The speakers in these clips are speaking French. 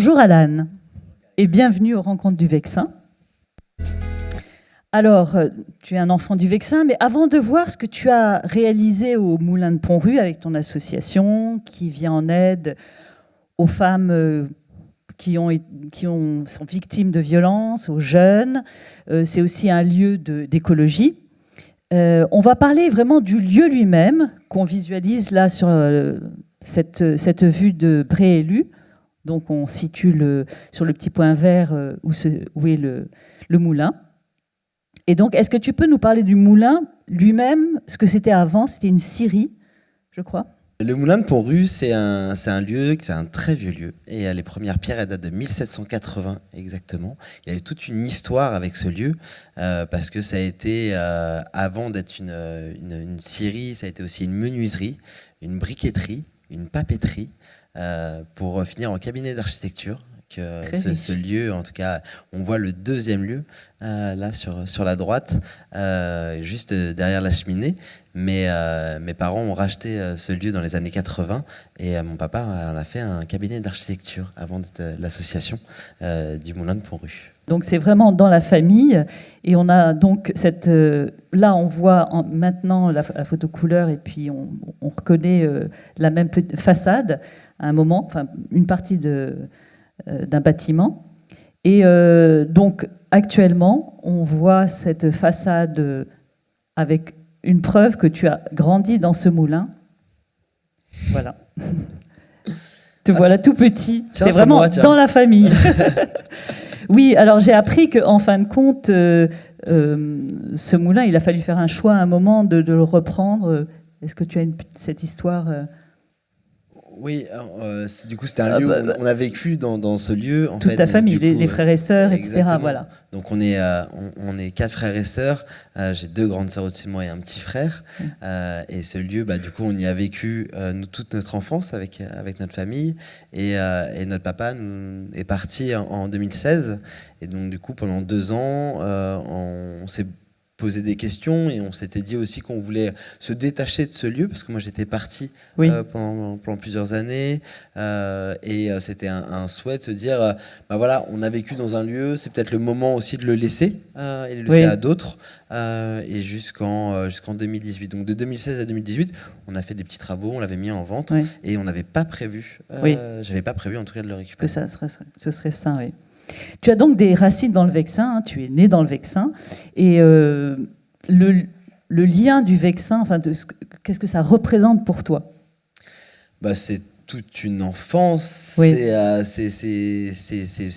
Bonjour Alan et bienvenue aux Rencontres du Vexin. Alors, tu es un enfant du Vexin, mais avant de voir ce que tu as réalisé au Moulin de Pont-Rue avec ton association qui vient en aide aux femmes sont victimes de violences, aux jeunes, c'est aussi un lieu d'écologie. On va parler vraiment du lieu lui-même qu'on visualise là sur cette vue de Bréélu. Donc on situe sur le petit point vert où est le moulin. Et donc, est-ce que tu peux nous parler du moulin lui-même, ce que c'était avant? C'était une scierie, je crois. Le moulin de Pont-Rue, c'est un très vieux lieu. Et les premières pierres, elles datent de 1780 exactement. Il y avait toute une histoire avec ce lieu, parce que ça a été, avant d'être une scierie, ça a été aussi une menuiserie, une briqueterie, une papeterie, pour finir en cabinet d'architecture. Ce lieu, en tout cas, on voit le deuxième lieu là sur la droite, juste derrière la cheminée. Mais mes parents ont racheté ce lieu dans les années 80 et mon papa en a fait un cabinet d'architecture avant d'être l'association du Moulin de Pont-Rue. Donc c'est vraiment dans la famille et on a donc là on voit maintenant la photo couleur et puis on reconnaît la même façade à un moment, enfin une partie d'un bâtiment. Et donc actuellement, on voit cette façade avec une preuve que tu as grandi dans ce moulin. Voilà. Te voilà tout petit. C'est vraiment moi, dans la famille. Oui, alors j'ai appris qu'en fin de compte, ce moulin, il a fallu faire un choix à un moment de le reprendre. Est-ce que tu as cette histoire Oui, du coup c'était un lieu où on a vécu dans ce lieu. Toute ta famille, les frères et sœurs, etc. Voilà. Donc on est 4 frères et sœurs. J'ai 2 grandes sœurs au-dessus de moi et un petit frère. Et ce lieu, du coup, on y a vécu toute notre enfance avec notre famille. Et notre papa est parti en 2016. Et donc du coup, pendant 2 ans, on s'est poser des questions et on s'était dit aussi qu'on voulait se détacher de ce lieu parce que moi j'étais parti pendant plusieurs années et c'était un souhait de se dire voilà, on a vécu dans un lieu, c'est peut-être le moment aussi de le laisser et de le laisser à d'autres et jusqu'en 2018. Donc de 2016 à 2018, on a fait des petits travaux, on l'avait mis en vente et on n'avait pas prévu, j'avais pas prévu en tout cas de le récupérer. Que ce serait ça, oui. Tu as donc des racines dans le Vexin, hein, tu es né dans le Vexin, et le lien du Vexin, qu'est-ce que ça représente pour toi? C'est toute une enfance, c'est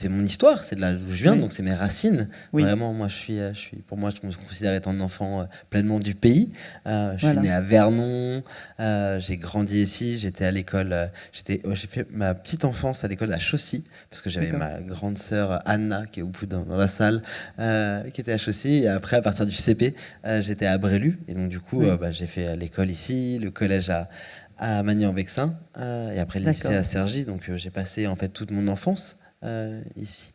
mon histoire, c'est de là d'où je viens, donc c'est mes racines. Vraiment, moi, je me considère être un enfant pleinement du pays. Je suis né à Vernon, j'ai grandi ici, j'étais à l'école, j'ai fait ma petite enfance à l'école de la Chaussy, parce que j'avais ma grande sœur Anna, qui est au bout dans la salle, qui était à Chaussy, et après, à partir du CP, j'étais à Bréélu, et donc du coup, j'ai fait l'école ici, le collège à Magny-en-Vexin et après le lycée à Cergy, donc j'ai passé en fait toute mon enfance ici.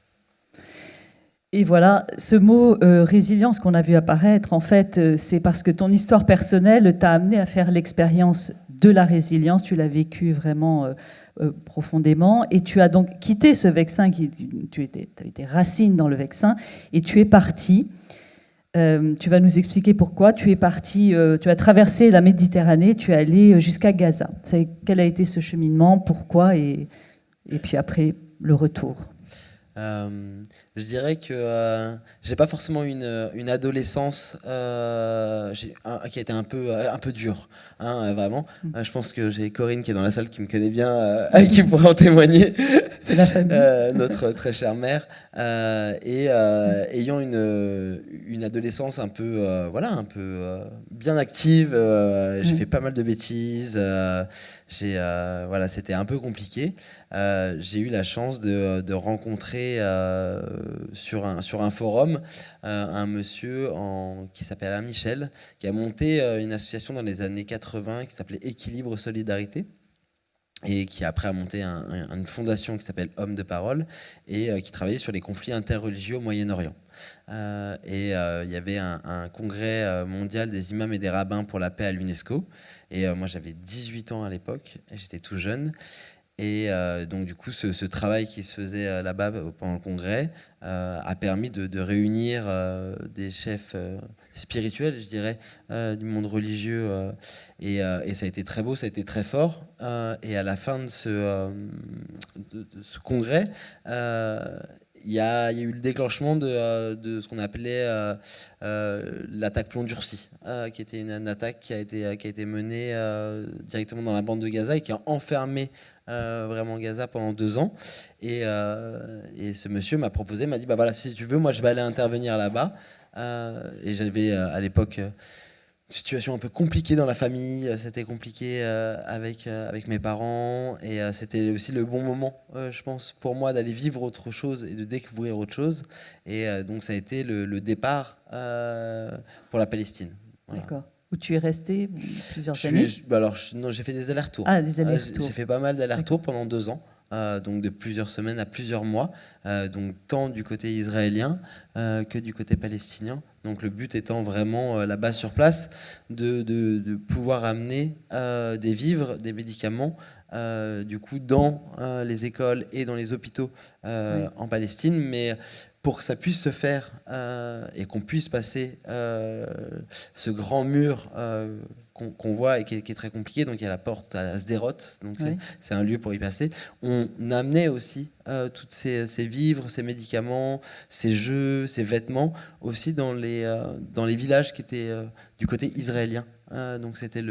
Et voilà, ce mot résilience qu'on a vu apparaître, en fait, c'est parce que ton histoire personnelle t'a amené à faire l'expérience de la résilience, tu l'as vécu vraiment profondément, et tu as donc quitté ce Vexin, tu avais tes racines dans le Vexin, et tu es parti. Tu vas nous expliquer pourquoi. Tu es parti, tu as traversé la Méditerranée, tu es allé jusqu'à Gaza. Quel a été ce cheminement, pourquoi, et puis après, le retour? Je dirais que j'ai pas forcément une adolescence qui a été un peu dure, hein, vraiment. Je pense que j'ai Corinne qui est dans la salle qui me connaît bien, qui pourrait en témoigner. C'est la famille. Notre très chère mère, et ayant une adolescence un peu bien active, j'ai fait pas mal de bêtises. C'était un peu compliqué. J'ai eu la chance de rencontrer sur un forum un monsieur qui s'appelle Alain Michel, qui a monté une association dans les années 80 qui s'appelait Équilibre Solidarité, et qui après a monté une fondation qui s'appelle Hommes de Parole et qui travaillait sur les conflits interreligieux au Moyen-Orient. Il y avait un congrès mondial des imams et des rabbins pour la paix à l'UNESCO. Et moi, j'avais 18 ans à l'époque, et j'étais tout jeune. Et donc du coup, ce travail qui se faisait là-bas pendant le congrès a permis de réunir des chefs spirituels, je dirais, du monde religieux. Et ça a été très beau, ça a été très fort. Et à la fin de ce congrès, il y a eu le déclenchement de ce qu'on appelait l'attaque plomb durci, qui était une attaque qui a été menée directement dans la bande de Gaza et qui a enfermé vraiment Gaza pendant 2 ans. Et ce monsieur m'a dit, bah voilà, si tu veux, moi je vais aller intervenir là-bas. Et j'avais à l'époque une situation un peu compliquée dans la famille, c'était compliqué avec mes parents, et c'était aussi le bon moment, je pense, pour moi d'aller vivre autre chose et de découvrir autre chose. Et donc ça a été le départ pour la Palestine. Voilà. D'accord. Où tu es resté plusieurs années? Non, j'ai fait des allers-retours. Ah, des allers-retours. J'ai fait pas mal d'allers-retours pendant 2 ans. Donc de plusieurs semaines à plusieurs mois, donc tant du côté israélien que du côté palestinien. Donc le but étant vraiment là-bas sur place de pouvoir amener des vivres, des médicaments, du coup dans les écoles et dans les hôpitaux en Palestine, mais pour que ça puisse se faire et qu'on puisse passer ce grand mur qu'on voit et qui est très compliqué. Donc il y a la porte à Sderot, donc c'est un lieu pour y passer. On amenait aussi tous ces vivres, ces médicaments, ces jeux, ces vêtements aussi dans les villages qui étaient du côté israélien. Donc c'était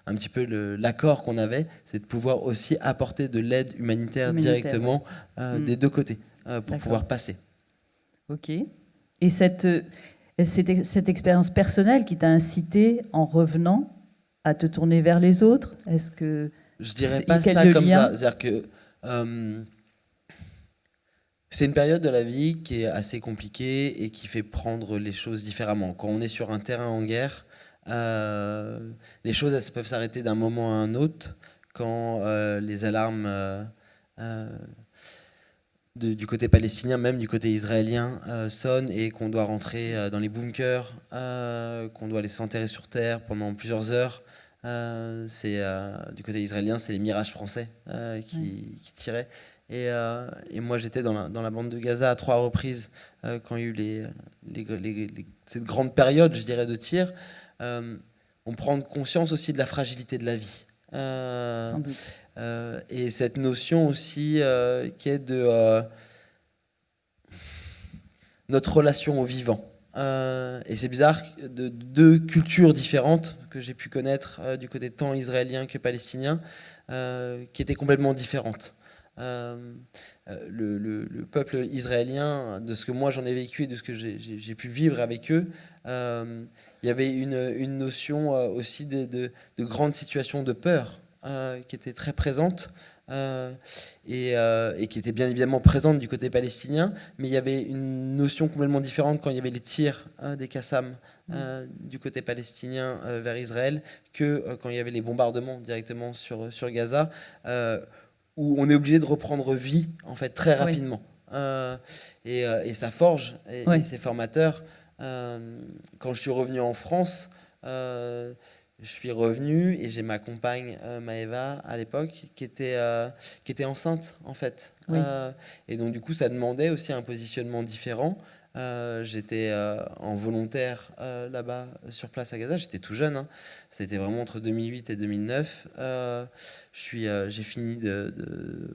un petit peu l'accord qu'on avait, c'est de pouvoir aussi apporter de l'aide humanitaire directement des deux côtés pour pouvoir passer. Ok. Et c'était cette expérience personnelle qui t'a incité, en revenant, à te tourner vers les autres? Est-ce que je dirais pas ça comme ça. C'est-à-dire que c'est une période de la vie qui est assez compliquée et qui fait prendre les choses différemment. Quand on est sur un terrain en guerre, les choses elles peuvent s'arrêter d'un moment à un autre. Quand les alarmes du côté palestinien, même du côté israélien, sonnent et qu'on doit rentrer dans les bunkers, qu'on doit aller s'enterrer sur terre pendant plusieurs heures. Du côté israélien, c'est les Mirages français qui tiraient. Et moi, j'étais dans la bande de Gaza à 3 reprises quand il y a eu cette grande période, je dirais, de tir. On prend conscience aussi de la fragilité de la vie. Sans doute. Et cette notion aussi qui est de notre relation au vivant. Et c'est bizarre, de 2 cultures différentes que j'ai pu connaître du côté tant israélien que palestinien, qui étaient complètement différentes. Le peuple israélien, de ce que moi j'en ai vécu et de ce que j'ai pu vivre avec eux, il y avait une notion aussi de grandes situations de peur qui étaient très présentes. Et qui était bien évidemment présente du côté palestinien, mais il y avait une notion complètement différente quand il y avait les tirs des Qassam du côté palestinien vers Israël que quand il y avait les bombardements directement sur Gaza, où on est obligé de reprendre vie en fait très rapidement. Et ça forge et c'est formateur. Quand je suis revenu en France, je suis revenu et j'ai ma compagne Maëva à l'époque qui était enceinte en fait. Oui. Et donc du coup ça demandait aussi un positionnement différent. J'étais en volontaire là-bas sur place à Gaza, j'étais tout jeune, c'était vraiment entre 2008 et 2009. J'ai fini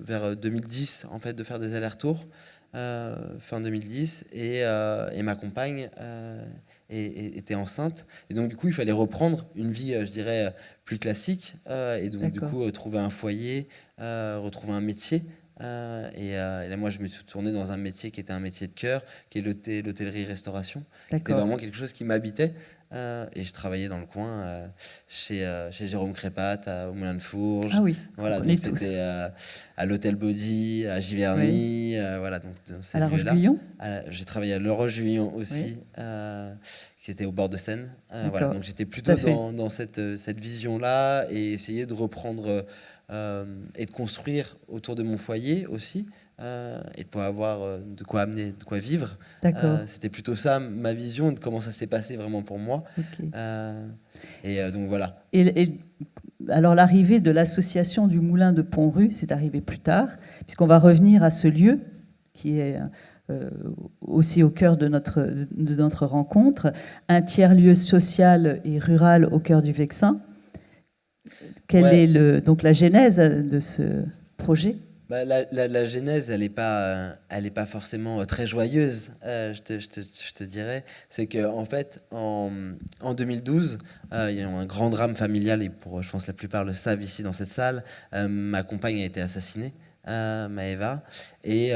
vers 2010 en fait de faire des allers-retours, fin 2010, et ma compagne était enceinte, et donc du coup il fallait reprendre une vie je dirais plus classique, et donc du coup trouver un foyer, retrouver un métier, et là moi je me suis tourné dans un métier qui était un métier de cœur, qui est l'hôtellerie-restauration. C'était vraiment quelque chose qui m'habitait, et je travaillais dans le coin chez Jérôme Crépat au Moulin de Fourges. Ah oui, voilà, donc c'était à l'Hôtel Body, à Giverny, voilà, donc à La Roche-Guyon. J'ai travaillé à La Roche-Guyon aussi, qui était au bord de Seine. Voilà, donc j'étais plutôt dans cette vision-là, et essayer de reprendre et de construire autour de mon foyer aussi, et pour avoir de quoi amener, de quoi vivre. C'était plutôt ça ma vision de comment ça s'est passé vraiment pour moi. Okay. Et donc voilà. Et alors l'arrivée de l'association du Moulin de Pont-Rue, c'est arrivé plus tard, puisqu'on va revenir à ce lieu qui est aussi au cœur de notre rencontre, un tiers-lieu social et rural au cœur du Vexin. Quelle est donc la genèse de ce projet ? La genèse, elle n'est pas forcément très joyeuse, je te dirais. C'est qu'en fait, en 2012, il y a eu un grand drame familial, et je pense que la plupart le savent ici dans cette salle. Ma compagne a été assassinée, Maëva, et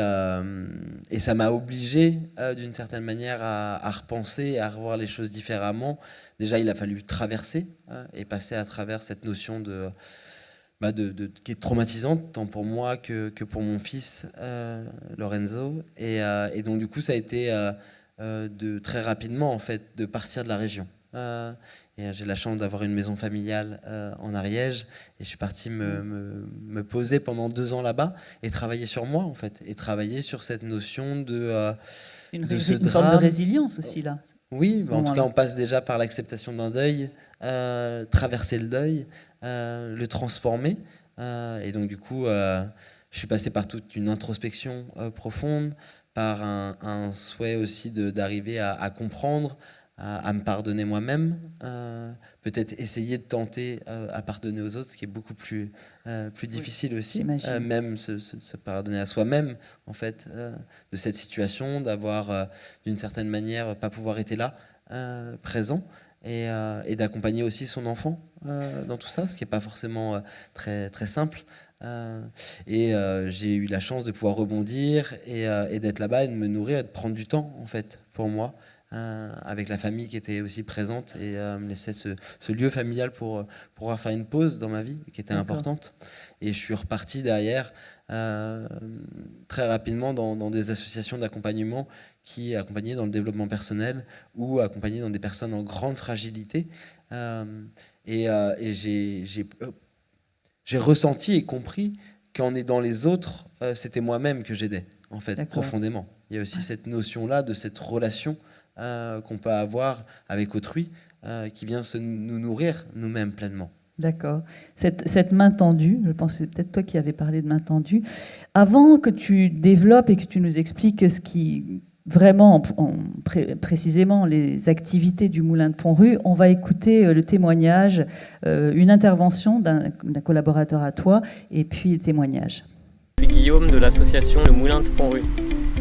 ça m'a obligé, d'une certaine manière, à repenser, à revoir les choses différemment. Déjà, il a fallu traverser et passer à travers cette notion qui est traumatisante, tant pour moi que pour mon fils, Lorenzo. Et donc, du coup, ça a été très rapidement, en fait, de partir de la région. Et j'ai la chance d'avoir une maison familiale en Ariège. Et je suis parti me poser pendant 2 ans là-bas et travailler sur moi, en fait. Et travailler sur cette notion de une forme de résilience aussi, là. Oui, en tout cas, on passe déjà par l'acceptation d'un deuil, traverser le deuil, le transformer. Et donc, du coup, je suis passé par toute une introspection profonde, par un souhait aussi d'arriver à comprendre, à me pardonner moi-même, peut-être essayer de tenter à pardonner aux autres, ce qui est beaucoup plus difficile aussi, même se pardonner à soi-même, en fait, de cette situation, d'avoir, d'une certaine manière, pas pouvoir être là, présent, et d'accompagner aussi son enfant dans tout ça, ce qui n'est pas forcément très, très simple. Et j'ai eu la chance de pouvoir rebondir et d'être là-bas et de me nourrir et de prendre du temps, en fait, pour moi, avec la famille qui était aussi présente et me laissait ce lieu familial pour pouvoir faire une pause dans ma vie qui était importante. Et je suis reparti derrière très rapidement dans des associations d'accompagnement qui accompagnaient dans le développement personnel ou accompagnaient dans des personnes en grande fragilité. Et j'ai ressenti et compris qu'en aidant les autres, c'était moi-même que j'aidais, en fait, profondément. Il y a aussi cette notion-là de cette relation qu'on peut avoir avec autrui, qui vient nous nourrir nous-mêmes pleinement. D'accord. Cette main tendue, je pense que c'est peut-être toi qui avais parlé de main tendue. Avant que tu développes et que tu nous expliques ce qui vraiment, précisément, les activités du Moulin de Pont-Rue, on va écouter le témoignage, une intervention d'un collaborateur à toi, et puis le témoignage. Je suis Guillaume de l'association Le Moulin de Pont-Rue.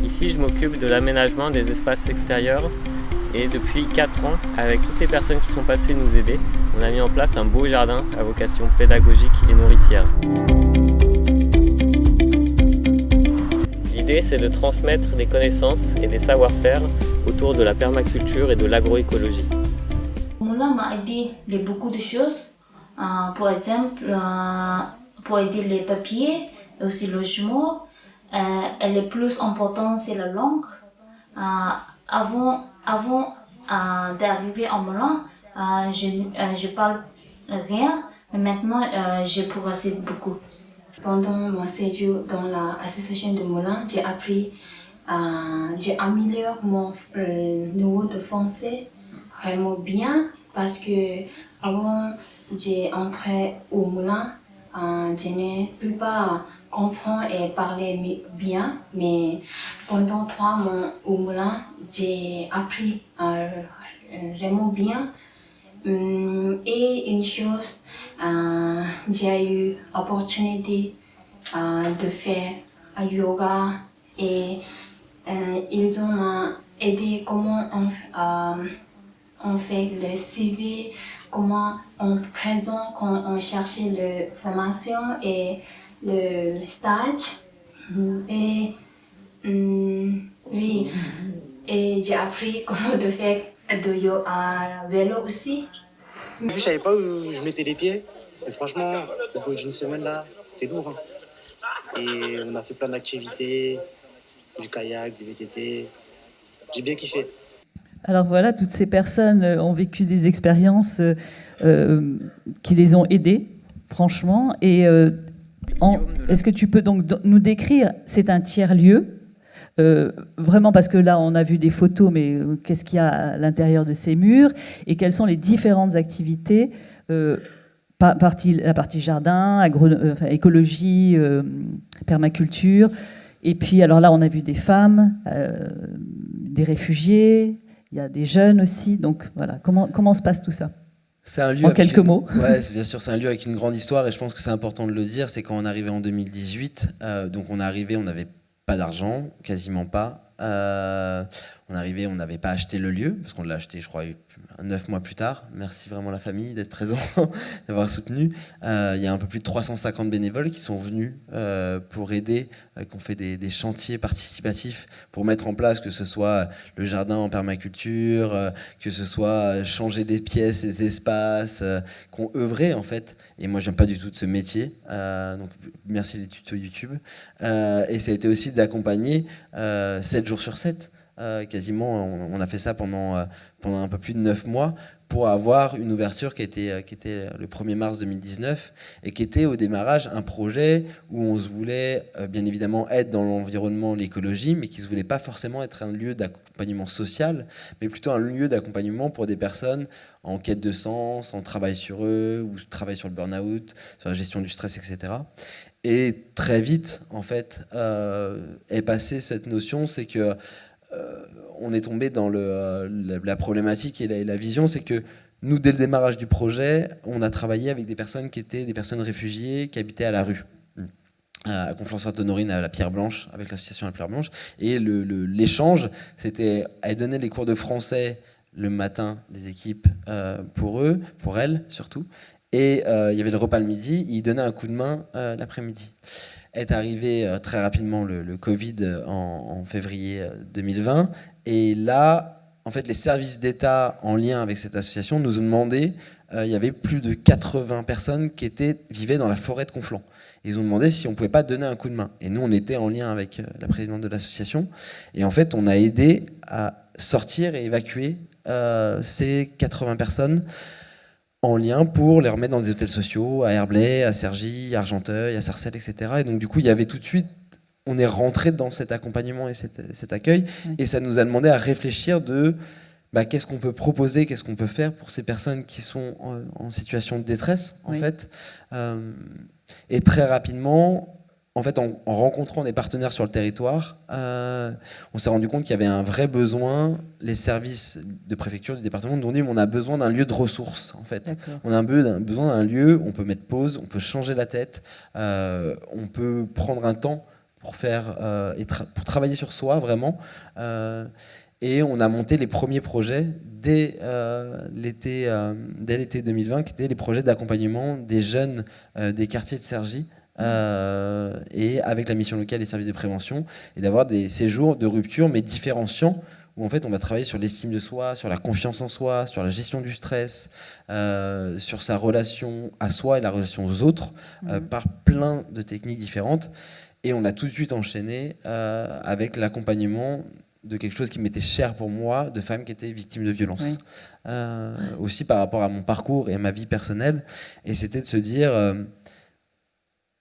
Ici, je m'occupe de l'aménagement des espaces extérieurs et depuis 4 ans, avec toutes les personnes qui sont passées nous aider, on a mis en place un beau jardin à vocation pédagogique et nourricière. L'idée, c'est de transmettre des connaissances et des savoir-faire autour de la permaculture et de l'agroécologie. Le Moulin m'a aidé de beaucoup de choses, par exemple, pour aider les papiers, et aussi le logement. Et le plus important, c'est la langue. Avant d'arriver au Moulin, je parle rien, mais maintenant, je progresse beaucoup. Pendant mon séjour dans l'association de Moulin, j'ai amélioré mon niveau de français vraiment bien parce que avant j'ai entré au Moulin, je ne peux pas comprendre et parler bien, mais pendant 3 mois au Moulin, j'ai appris vraiment bien. Et une chose, j'ai eu l'opportunité de faire yoga et ils ont aidé comment on fait le CV, comment on présente quand on cherchait la formation et le stage. Et oui, et j'ai appris comment de faire de vélo aussi. Je savais pas où je mettais les pieds, et franchement, au bout d'une semaine là, c'était lourd. Et on a fait plein d'activités, du kayak, du VTT. J'ai bien kiffé. Alors voilà, toutes ces personnes ont vécu des expériences qui les ont aidées, franchement. Et est-ce que tu peux donc nous décrire, c'est un tiers-lieu, vraiment parce que là on a vu des photos, mais qu'est-ce qu'il y a à l'intérieur de ces murs et quelles sont les différentes activités la partie jardin, écologie, permaculture. Et puis, alors là, on a vu des femmes, des réfugiés, il y a des jeunes aussi. Donc voilà, comment se passe tout ça? C'est un lieu en quelques mots. Ouais, bien sûr, c'est un lieu avec une grande histoire et je pense que c'est important de le dire. C'est quand on est arrivé en 2018, donc on est arrivé, on n'avait pas d'argent, quasiment pas. On est arrivé, on n'avait pas acheté le lieu parce qu'on l'a acheté, je crois, 9 mois plus tard. Merci vraiment la famille d'être présent, d'avoir soutenu. Il y a un peu plus de 350 bénévoles qui sont venus pour aider, qui ont fait des chantiers participatifs pour mettre en place, que ce soit le jardin en permaculture, que ce soit changer des pièces, des espaces, qui ont œuvré en fait. Et moi, j'aime pas du tout de ce métier, donc merci les tutos YouTube. Et ça a été aussi d'accompagner 7 jours sur 7. Quasiment, on a fait ça pendant un peu plus de 9 mois pour avoir une ouverture qui était le 1er mars 2019 et qui était au démarrage un projet où on se voulait bien évidemment être dans l'environnement, l'écologie, mais qui ne se voulait pas forcément être un lieu d'accompagnement social, mais plutôt un lieu d'accompagnement pour des personnes en quête de sens, en travail sur eux, ou travail sur le burn-out, sur la gestion du stress, etc. Et très vite, en fait, est passée cette notion, c'est que on est tombé dans la problématique et la vision, c'est que nous, dès le démarrage du projet, on a travaillé avec des personnes qui étaient des personnes réfugiées qui habitaient à la rue, à Conflans-Sainte-Honorine, à la Pierre Blanche, avec l'association La Pierre Blanche. Et l'échange, c'était à donner les cours de français le matin, les équipes, pour eux, pour elles surtout. Et il y avait le repas le midi, ils donnaient un coup de main l'après-midi. Est arrivé très rapidement le Covid en février 2020. Et là, en fait, les services d'État en lien avec cette association nous ont demandé, il y avait plus de 80 personnes qui vivaient dans la forêt de Conflans. Ils ont demandé si on ne pouvait pas donner un coup de main. Et nous, on était en lien avec la présidente de l'association. Et en fait, on a aidé à sortir et évacuer ces 80 personnes en lien pour les remettre dans des hôtels sociaux, à Herblay, à Cergy, à Argenteuil, à Sarcelles, etc. Et donc du coup, il y avait tout de suite, on est rentré dans cet accompagnement et cet accueil, et ça nous a demandé à réfléchir de qu'est-ce qu'on peut proposer, qu'est-ce qu'on peut faire pour ces personnes qui sont en situation de détresse, en fait. Et très rapidement, en fait, en rencontrant des partenaires sur le territoire, on s'est rendu compte qu'il y avait un vrai besoin. Les services de préfecture, du département nous ont dit on a besoin d'un lieu de ressources. En fait, on a besoin d'un lieu où on peut mettre pause, on peut changer la tête, on peut prendre un temps pour pour travailler sur soi vraiment. Et on a monté les premiers projets dès l'été 2020, qui étaient les projets d'accompagnement des jeunes des quartiers de Cergy. Et avec la mission locale et services de prévention, et d'avoir des séjours de rupture mais différenciants, où en fait on va travailler sur l'estime de soi, sur la confiance en soi, sur la gestion du stress, sur sa relation à soi et la relation aux autres, par plein de techniques différentes. Et on a tout de suite enchaîné avec l'accompagnement de quelque chose qui m'était cher pour moi, de femmes qui étaient victimes de violences. Aussi par rapport à mon parcours et à ma vie personnelle, et c'était de se dire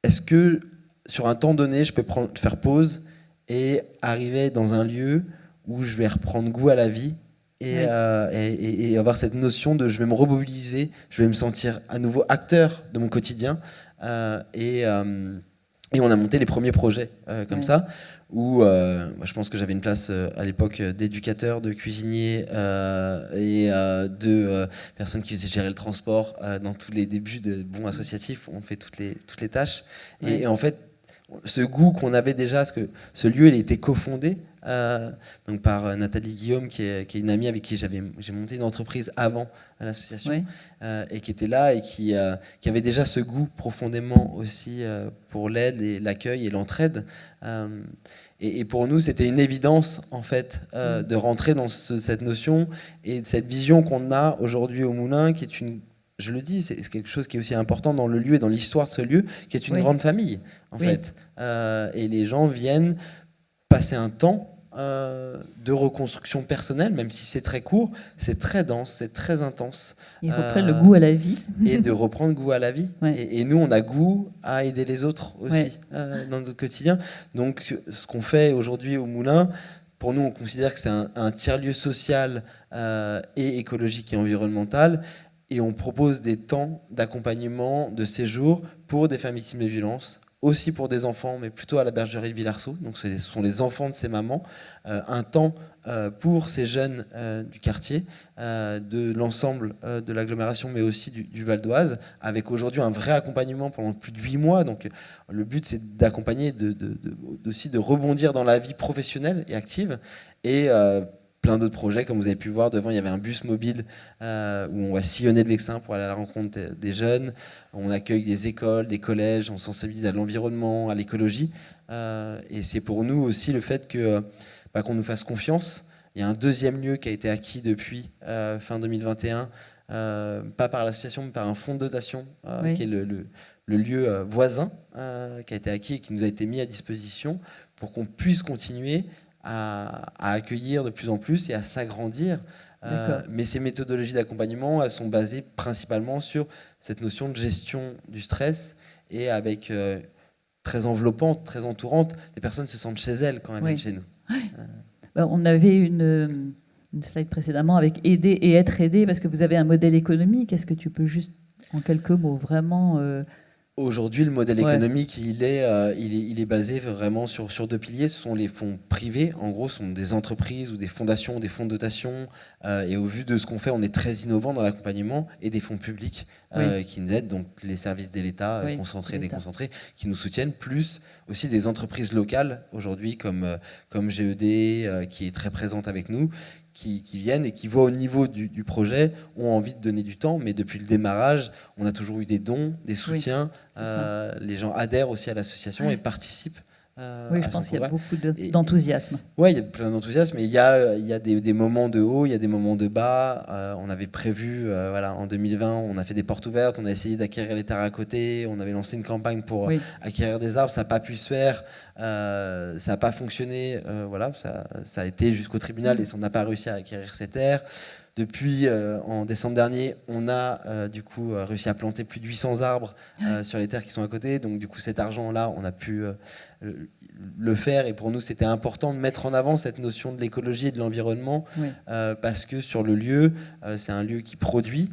est-ce que sur un temps donné, je peux faire pause et arriver dans un lieu où je vais reprendre goût à la vie et avoir cette notion de je vais me remobiliser, je vais me sentir à nouveau acteur de mon quotidien. Et on a monté les premiers projets comme ça, où je pense que j'avais une place à l'époque d'éducateur, de cuisinier et de personnes qui faisaient gérer le transport dans tous les débuts de bons associatifs. On fait toutes les tâches. Et en fait, ce goût qu'on avait déjà, parce que ce lieu, il était cofondé donc par Nathalie Guillaume, qui est une amie avec qui j'ai monté une entreprise avant à l'association, et qui était là et qui avait déjà ce goût profondément aussi pour l'aide et l'accueil et l'entraide. Et pour nous, c'était une évidence en fait de rentrer dans cette notion et cette vision qu'on a aujourd'hui au Moulin, qui est je le dis, c'est quelque chose qui est aussi important dans le lieu et dans l'histoire de ce lieu, qui est une grande famille en fait. Et les gens viennent passer un temps de reconstruction personnelle, même si c'est très court, c'est très dense, c'est très intense. Ils reprennent le goût à la vie. Et de reprendre goût à la vie. Et nous, on a goût à aider les autres aussi dans notre quotidien. Donc, ce qu'on fait aujourd'hui au Moulin, pour nous, on considère que c'est un tiers-lieu social et écologique et environnemental. Et on propose des temps d'accompagnement, de séjour pour des femmes victimes de violences, aussi pour des enfants, mais plutôt à la bergerie de Villarceau. Donc ce sont les enfants de ces mamans. Un temps pour ces jeunes du quartier, de l'ensemble de l'agglomération, mais aussi du Val d'Oise, avec aujourd'hui un vrai accompagnement pendant plus de 8 mois. Donc le but, c'est d'accompagner, aussi de rebondir dans la vie professionnelle et active. Et plein d'autres projets, comme vous avez pu voir devant, il y avait un bus mobile où on va sillonner le Vexin pour aller à la rencontre des jeunes. On accueille des écoles, des collèges, on sensibilise à l'environnement, à l'écologie. Et c'est pour nous aussi le fait qu'on nous fasse confiance. Il y a un deuxième lieu qui a été acquis depuis fin 2021, pas par l'association, mais par un fonds de dotation, qui est le lieu voisin, qui a été acquis et qui nous a été mis à disposition pour qu'on puisse continuer à accueillir de plus en plus et à s'agrandir. Mais ces méthodologies d'accompagnement, elles sont basées principalement sur cette notion de gestion du stress et avec très enveloppante, très entourante. Les personnes se sentent chez elles quand elles viennent chez nous. On avait une slide précédemment avec aider et être aidé, parce que vous avez un modèle économique. Est-ce que tu peux juste, en quelques mots, vraiment... Aujourd'hui, le modèle économique, il est basé vraiment sur 2 piliers. Ce sont les fonds privés. En gros, ce sont des entreprises ou des fondations, des fonds de dotation. Et au vu de ce qu'on fait, on est très innovant dans l'accompagnement. Et des fonds publics qui nous aident, donc les services de l'État, concentrés, déconcentrés, qui nous soutiennent, plus aussi des entreprises locales, aujourd'hui, comme GED, qui est très présente avec nous, qui viennent et qui voient au niveau du projet, ont envie de donner du temps, mais depuis le démarrage, on a toujours eu des dons, des soutiens, les gens adhèrent aussi à l'association et participent. Oui, je pense qu'il y a beaucoup d'enthousiasme. Oui, il y a plein d'enthousiasme, et il y a des moments de haut, il y a des moments de bas. On avait prévu, en 2020, on a fait des portes ouvertes, on a essayé d'acquérir les terres à côté, on avait lancé une campagne pour acquérir des arbres, ça n'a pas pu se faire. Ça n'a pas fonctionné, ça a été jusqu'au tribunal et on n'a pas réussi à acquérir ces terres. Depuis, en décembre dernier, on a réussi à planter plus de 800 arbres sur les terres qui sont à côté. Donc du coup, cet argent-là, on a pu le faire. Et pour nous, c'était important de mettre en avant cette notion de l'écologie et de l'environnement, parce que sur le lieu, c'est un lieu qui produit.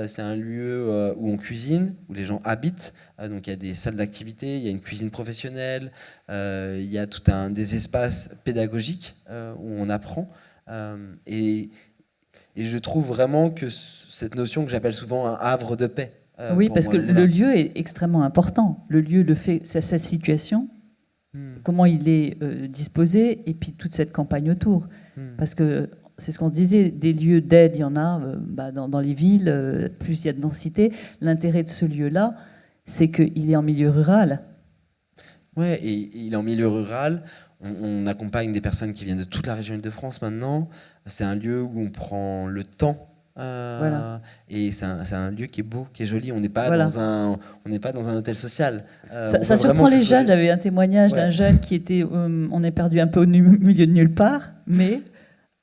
C'est un lieu où on cuisine, où les gens habitent. Donc il y a des salles d'activité, il y a une cuisine professionnelle, il y a des espaces pédagogiques où on apprend. Et je trouve vraiment que cette notion que j'appelle souvent un havre de paix. Parce que le lieu est extrêmement important. Le lieu, sa situation, comment il est disposé, et puis toute cette campagne autour. Parce que c'est ce qu'on se disait, des lieux d'aide, il y en a dans les villes, plus il y a de densité. L'intérêt de ce lieu-là, c'est qu'il est en milieu rural. Oui, et il est en milieu rural. On accompagne des personnes qui viennent de toute la région Île-de-France maintenant. C'est un lieu où on prend le temps. Et c'est un lieu qui est beau, qui est joli. On n'est pas dans un hôtel social. Ça surprend les jeunes. J'avais un témoignage d'un jeune qui était, on est perdu un peu au milieu de nulle part, mais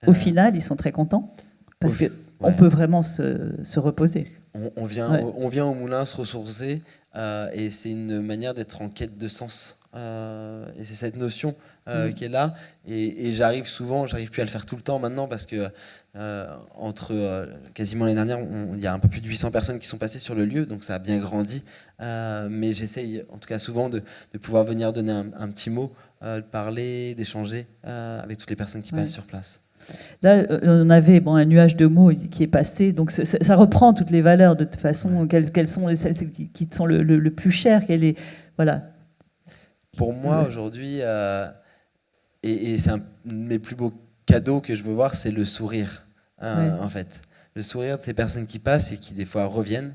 au final, ils sont très contents parce qu'on peut vraiment se reposer. On vient au moulin se ressourcer, et c'est une manière d'être en quête de sens. Et c'est cette notion qui est là. Et j'arrive plus à le faire tout le temps maintenant, parce que entre quasiment l'année dernière, il y a un peu plus de 800 personnes qui sont passées sur le lieu, donc ça a bien grandi. Mais j'essaye, en tout cas souvent, de pouvoir venir donner un petit mot, de parler, d'échanger avec toutes les personnes qui passent sur place. Là, on avait un nuage de mots qui est passé, donc ça reprend toutes les valeurs de toute façon. Quelles sont celles qui sont le plus chères, Pour moi, aujourd'hui, et c'est un de mes plus beaux cadeaux que je veux voir, c'est le sourire, en fait. Le sourire de ces personnes qui passent et qui, des fois, reviennent,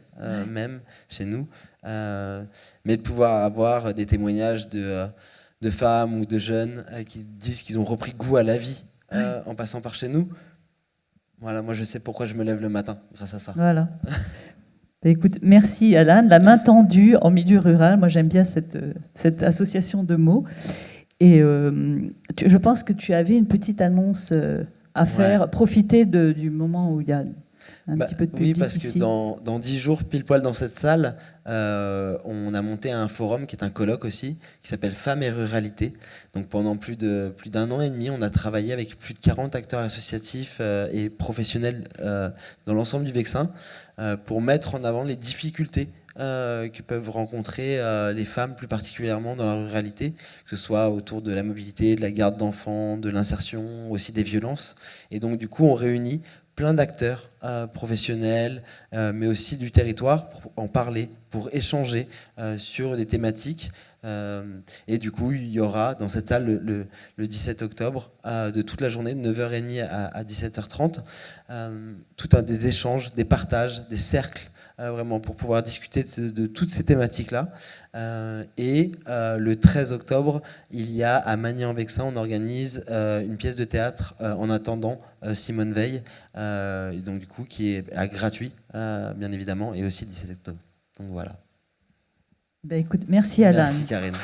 même chez nous. Mais de pouvoir avoir des témoignages de femmes ou de jeunes qui disent qu'ils ont repris goût à la vie en passant par chez nous. Voilà, moi, je sais pourquoi je me lève le matin, grâce à ça. Voilà. Écoute, merci Alan. La main tendue en milieu rural, moi j'aime bien cette association de mots. Et je pense que tu avais une petite annonce à faire, profiter du moment où il y a un petit peu de public oui, parce ici. que dans 10 jours, pile poil dans cette salle, on a monté un forum qui est un colloque aussi, qui s'appelle Femmes et Ruralité. Donc pendant plus d'un an et demi, on a travaillé avec plus de 40 acteurs associatifs et professionnels dans l'ensemble du Vexin pour mettre en avant les difficultés que peuvent rencontrer les femmes, plus particulièrement dans la ruralité, que ce soit autour de la mobilité, de la garde d'enfants, de l'insertion, aussi des violences. Et donc du coup, on réunit plein d'acteurs professionnels, mais aussi du territoire, pour en parler, pour échanger sur des thématiques. Et du coup, il y aura dans cette salle le 17 octobre, de toute la journée, de 9h30 à 17h30, des échanges, des partages, des cercles, vraiment pour pouvoir discuter de toutes ces thématiques-là. Et le 13 octobre, il y a à Magny-en-Vexin, on organise une pièce de théâtre en attendant Simone Veil, donc du coup qui est gratuit, bien évidemment, et aussi le 17 octobre. Donc voilà. Ben, écoute, merci Alain. Merci Karine.